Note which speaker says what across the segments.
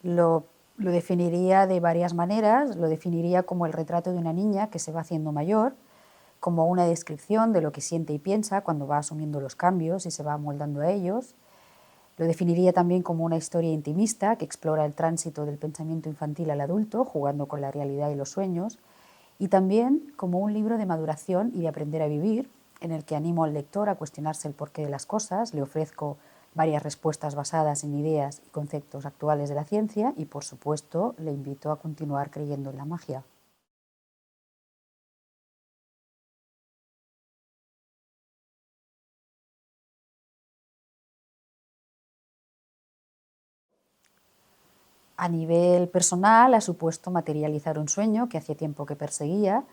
Speaker 1: Lo, lo definiría de varias maneras. Lo definiría como el retrato de una niña que se va haciendo mayor, como una descripción de lo que siente y piensa cuando va asumiendo los cambios y se va amoldando a ellos. Lo definiría también como una historia intimista que explora el tránsito del pensamiento infantil al adulto, jugando con la realidad y los sueños, y también como un libro de maduración y de aprender a vivir, en el que animo al lector a cuestionarse el porqué de las cosas, le ofrezco varias respuestas basadas en ideas y conceptos actuales de la ciencia y, por supuesto, le invito a continuar creyendo en la magia. A nivel personal ha supuesto materializar un sueño que hacía tiempo que perseguía,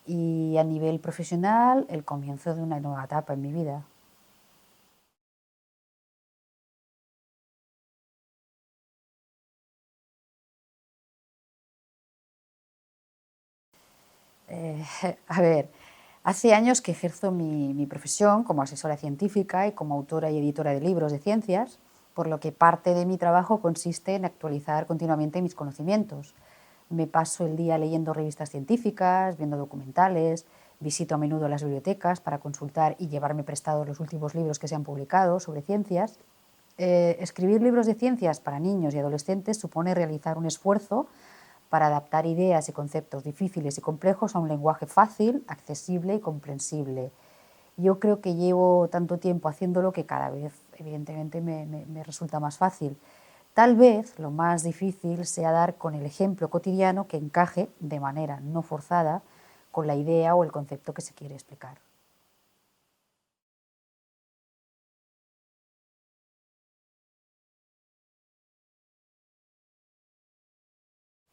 Speaker 1: y a nivel profesional el comienzo de una nueva etapa en mi vida. Eh, a ver, hace años que ejerzo mi profesión como asesora científica y como autora y editora de libros de ciencias, por lo que parte de mi trabajo consiste en actualizar continuamente mis conocimientos. Me paso el día leyendo revistas científicas, viendo documentales, visito a menudo las bibliotecas para consultar y llevarme prestados los últimos libros que se han publicado sobre ciencias. Escribir libros de ciencias para niños y adolescentes supone realizar un esfuerzo para adaptar ideas y conceptos difíciles y complejos a un lenguaje fácil, accesible y comprensible. Yo creo que llevo tanto tiempo haciéndolo que cada vez, evidentemente, me resulta más fácil. Tal vez lo más difícil sea dar con el ejemplo cotidiano que encaje de manera no forzada con la idea o el concepto que se quiere explicar.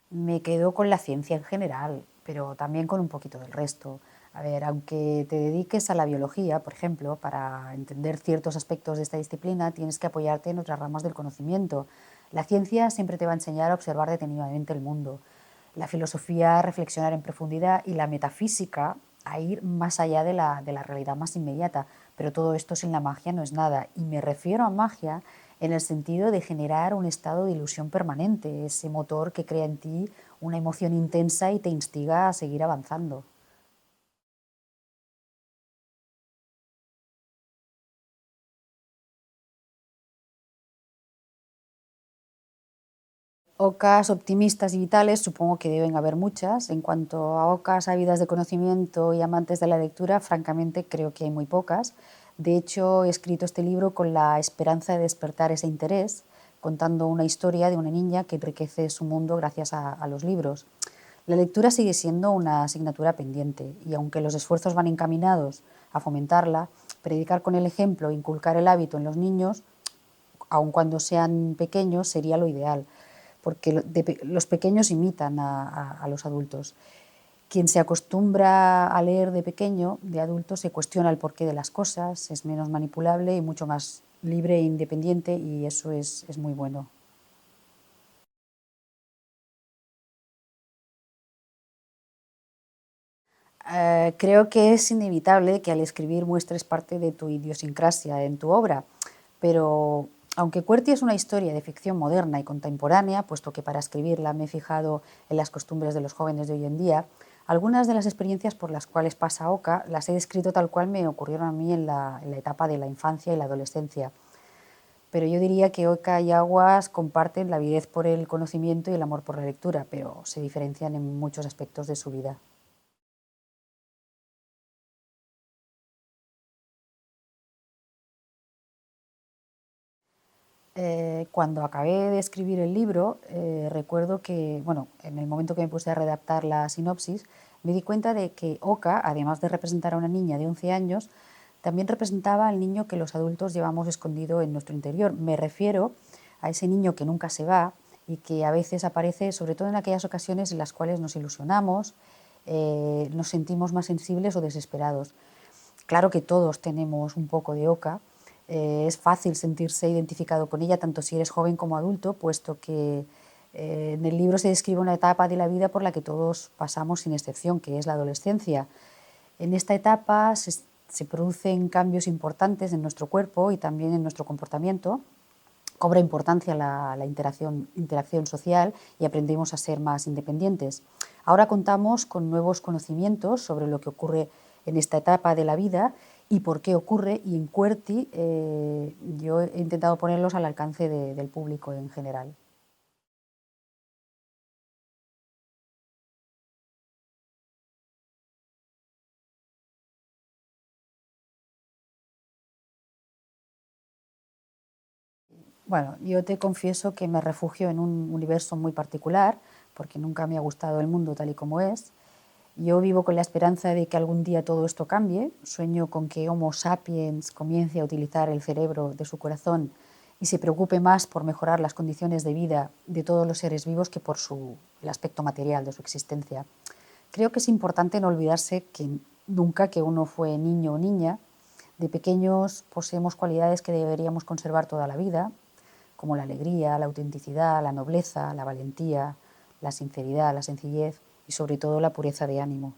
Speaker 1: Me quedo con la ciencia en general, pero también con un poquito del resto. A ver, aunque te dediques a la biología, por ejemplo, para entender ciertos aspectos de esta disciplina tienes que apoyarte en otras ramas del conocimiento. La ciencia siempre te va a enseñar a observar detenidamente el mundo, la filosofía a reflexionar en profundidad y la metafísica a ir más allá de la realidad más inmediata. Pero todo esto sin la magia no es nada. Y me refiero a magia en el sentido de generar un estado de ilusión permanente, ese motor que crea en ti una emoción intensa y te instiga a seguir avanzando. Ocas optimistas y vitales supongo que deben haber muchas. En cuanto a ocas ávidas de conocimiento y amantes de la lectura, francamente creo que hay muy pocas. De hecho, he escrito este libro con la esperanza de despertar ese interés, contando una historia de una niña que enriquece su mundo gracias a los libros. La lectura sigue siendo una asignatura pendiente y aunque los esfuerzos van encaminados a fomentarla, predicar con el ejemplo e inculcar el hábito en los niños, aun cuando sean pequeños, sería lo ideal, porque los pequeños imitan a los adultos. Quien se acostumbra a leer de pequeño, de adulto, se cuestiona el porqué de las cosas, es menos manipulable y mucho más libre e independiente, y eso es muy bueno. Creo que es inevitable que al escribir muestres parte de tu idiosincrasia en tu obra, pero aunque Cuerti es una historia de ficción moderna y contemporánea, puesto que para escribirla me he fijado en las costumbres de los jóvenes de hoy en día, algunas de las experiencias por las cuales pasa Oca las he descrito tal cual me ocurrieron a mí en la etapa de la infancia y la adolescencia. Pero yo diría que Oca y Aguas comparten la avidez por el conocimiento y el amor por la lectura, pero se diferencian en muchos aspectos de su vida. Cuando acabé de escribir el libro, recuerdo que, bueno, en el momento que me puse a redactar la sinopsis, me di cuenta de que Oka, además de representar a una niña de 11 años, también representaba al niño que los adultos llevamos escondido en nuestro interior. Me refiero a ese niño que nunca se va y que a veces aparece, sobre todo en aquellas ocasiones en las cuales nos ilusionamos, nos sentimos más sensibles o desesperados. Claro que todos tenemos un poco de oca. Es fácil sentirse identificado con ella, tanto si eres joven como adulto, puesto que en el libro se describe una etapa de la vida por la que todos pasamos sin excepción, que es la adolescencia. En esta etapa se producen cambios importantes en nuestro cuerpo y también en nuestro comportamiento, cobra importancia la interacción social y aprendemos a ser más independientes. Ahora contamos con nuevos conocimientos sobre lo que ocurre en esta etapa de la vida y por qué ocurre, y en QWERTY yo he intentado ponerlos al alcance del público en general. Bueno, yo te confieso que me refugio en un universo muy particular, porque nunca me ha gustado el mundo tal y como es. Yo vivo con la esperanza de que algún día todo esto cambie. Sueño con que Homo sapiens comience a utilizar el cerebro de su corazón y se preocupe más por mejorar las condiciones de vida de todos los seres vivos que por el aspecto material de su existencia. Creo que es importante no olvidarse que nunca que uno fue niño o niña. De pequeños poseemos cualidades que deberíamos conservar toda la vida, como la alegría, la autenticidad, la nobleza, la valentía, la sinceridad, la sencillez y sobre todo la pureza de ánimo.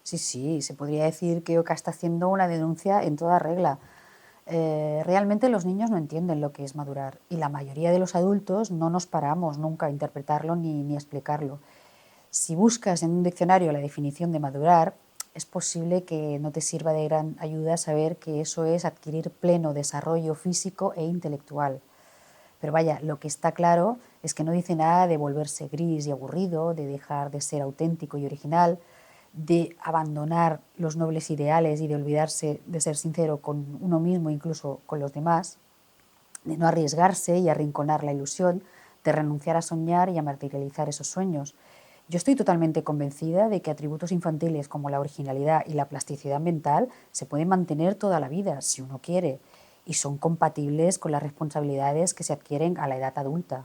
Speaker 1: Sí, sí, se podría decir que Oca está haciendo una denuncia en toda regla. Realmente los niños no entienden lo que es madurar y la mayoría de los adultos no nos paramos nunca a interpretarlo ni a explicarlo. Si buscas en un diccionario la definición de madurar, es posible que no te sirva de gran ayuda saber que eso es adquirir pleno desarrollo físico e intelectual. Pero vaya, lo que está claro es que no dice nada de volverse gris y aburrido, de dejar de ser auténtico y original, de abandonar los nobles ideales y de olvidarse de ser sincero con uno mismo, incluso con los demás, de no arriesgarse y arrinconar la ilusión, de renunciar a soñar y a materializar esos sueños. Yo estoy totalmente convencida de que atributos infantiles como la originalidad y la plasticidad mental se pueden mantener toda la vida, si uno quiere, y son compatibles con las responsabilidades que se adquieren a la edad adulta.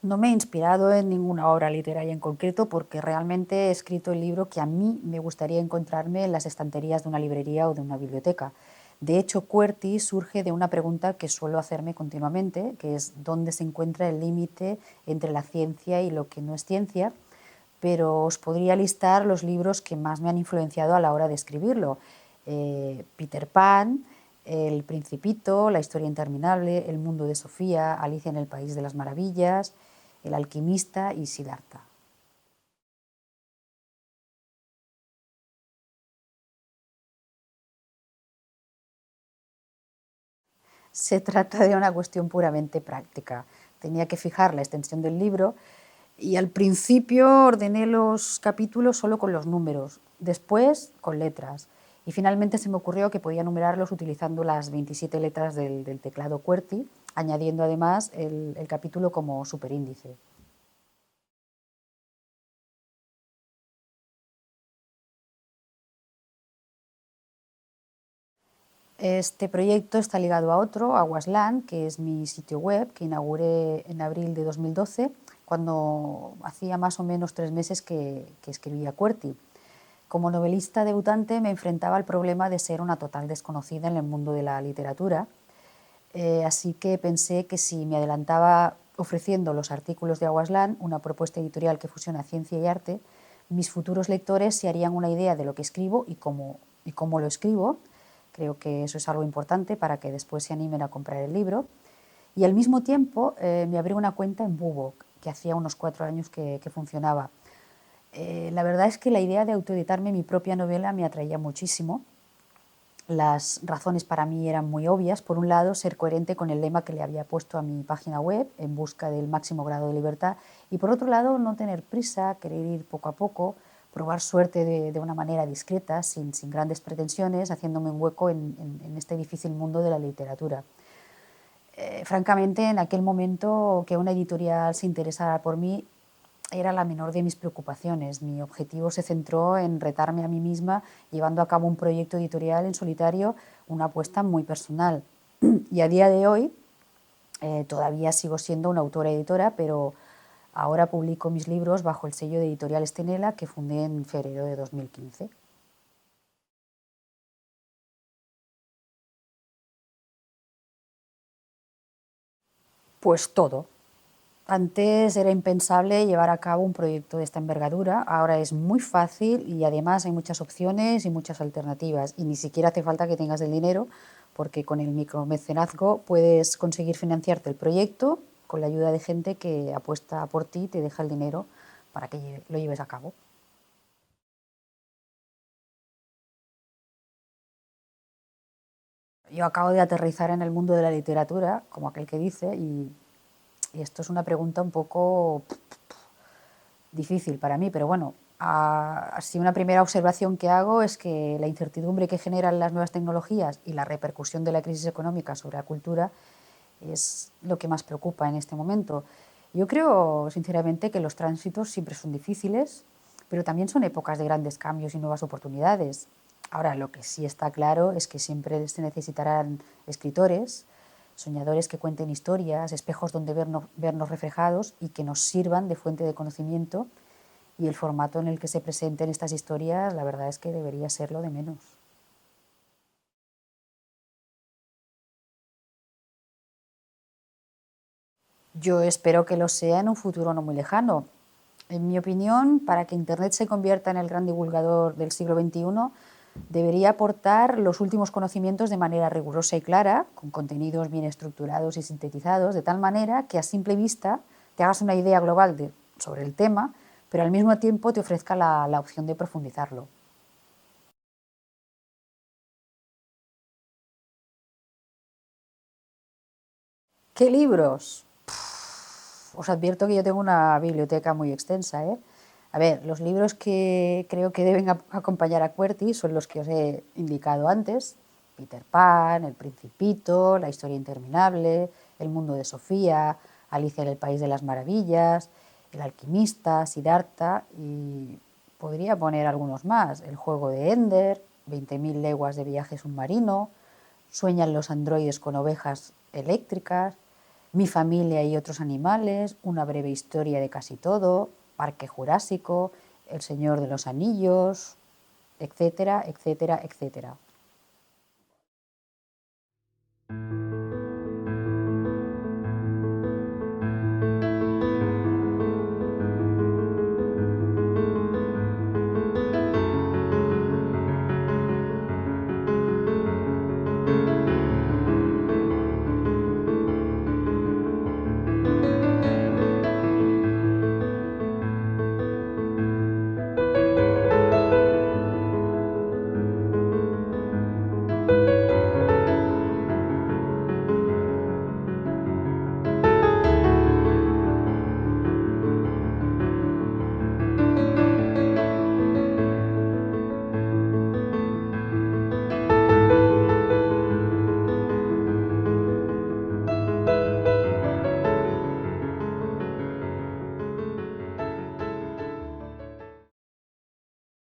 Speaker 1: No me he inspirado en ninguna obra literaria en concreto porque realmente he escrito el libro que a mí me gustaría encontrarme en las estanterías de una librería o de una biblioteca. De hecho, QWERTY surge de una pregunta que suelo hacerme continuamente, que es ¿dónde se encuentra el límite entre la ciencia y lo que no es ciencia? Pero os podría listar los libros que más me han influenciado a la hora de escribirlo. Peter Pan, El Principito, La historia interminable, El mundo de Sofía, Alicia en el País de las Maravillas, El alquimista y Siddhartha. Se trata de una cuestión puramente práctica. Tenía que fijar la extensión del libro y al principio ordené los capítulos solo con los números, después con letras. Y finalmente se me ocurrió que podía numerarlos utilizando las 27 letras del teclado QWERTY, añadiendo además el capítulo como superíndice. Este proyecto está ligado a otro, a Waslan, que es mi sitio web que inauguré en abril de 2012, cuando hacía más o menos 3 meses que escribía QWERTY. Como novelista debutante me enfrentaba al problema de ser una total desconocida en el mundo de la literatura, así que pensé que si me adelantaba ofreciendo los artículos de Aguasland, una propuesta editorial que fusiona ciencia y arte, mis futuros lectores se harían una idea de lo que escribo y cómo lo escribo. Creo que eso es algo importante para que después se animen a comprar el libro. Y al mismo tiempo me abrí una cuenta en Bubok, que hacía unos 4 años que funcionaba. La verdad es que la idea de autoeditarme mi propia novela me atraía muchísimo. Las razones para mí eran muy obvias. Por un lado, ser coherente con el lema que le había puesto a mi página web, en busca del máximo grado de libertad. Y por otro lado, no tener prisa, querer ir poco a poco, probar suerte de una manera discreta, sin grandes pretensiones, haciéndome un hueco en este difícil mundo de la literatura. Francamente, en aquel momento que una editorial se interesara por mí era la menor de mis preocupaciones. Mi objetivo se centró en retarme a mí misma llevando a cabo un proyecto editorial en solitario, una apuesta muy personal. Y a día de hoy todavía sigo siendo una autora editora, pero Ahora publico mis libros bajo el sello de Editorial Stenela que fundé en febrero de 2015. Pues todo. Antes era impensable llevar a cabo un proyecto de esta envergadura, ahora es muy fácil y además hay muchas opciones y muchas alternativas y ni siquiera hace falta que tengas el dinero porque con el micromecenazgo puedes conseguir financiarte el proyecto con la ayuda de gente que apuesta por ti y te deja el dinero para que lo lleves a cabo. Yo acabo de aterrizar en el mundo de la literatura, como aquel que dice, y esto es una pregunta un poco difícil para mí, pero bueno, así una primera observación que hago es que la incertidumbre que generan las nuevas tecnologías y la repercusión de la crisis económica sobre la cultura es lo que más preocupa en este momento. Yo creo, sinceramente, que los tránsitos siempre son difíciles, pero también son épocas de grandes cambios y nuevas oportunidades. Ahora, lo que sí está claro es que siempre se necesitarán escritores, soñadores que cuenten historias, espejos donde vernos reflejados y que nos sirvan de fuente de conocimiento, y el formato en el que se presenten estas historias, la verdad es que debería ser lo de menos. Yo espero que lo sea en un futuro no muy lejano. En mi opinión, para que Internet se convierta en el gran divulgador del siglo XXI, debería aportar los últimos conocimientos de manera rigurosa y clara, con contenidos bien estructurados y sintetizados, de tal manera que a simple vista te hagas una idea global sobre el tema, pero al mismo tiempo te ofrezca la opción de profundizarlo. ¿Qué libros? Os advierto que yo tengo una biblioteca muy extensa, ¿eh? A ver, los libros que creo que deben acompañar a QWERTY son los que os he indicado antes: Peter Pan, El Principito, La historia interminable, El mundo de Sofía, Alicia en el País de las Maravillas, El alquimista, Siddhartha, y podría poner algunos más: El juego de Ender, 20.000 leguas de viaje submarino, Sueñan los androides con ovejas eléctricas, Mi familia y otros animales, Una breve historia de casi todo, Parque Jurásico, El Señor de los Anillos, etcétera, etcétera, etcétera.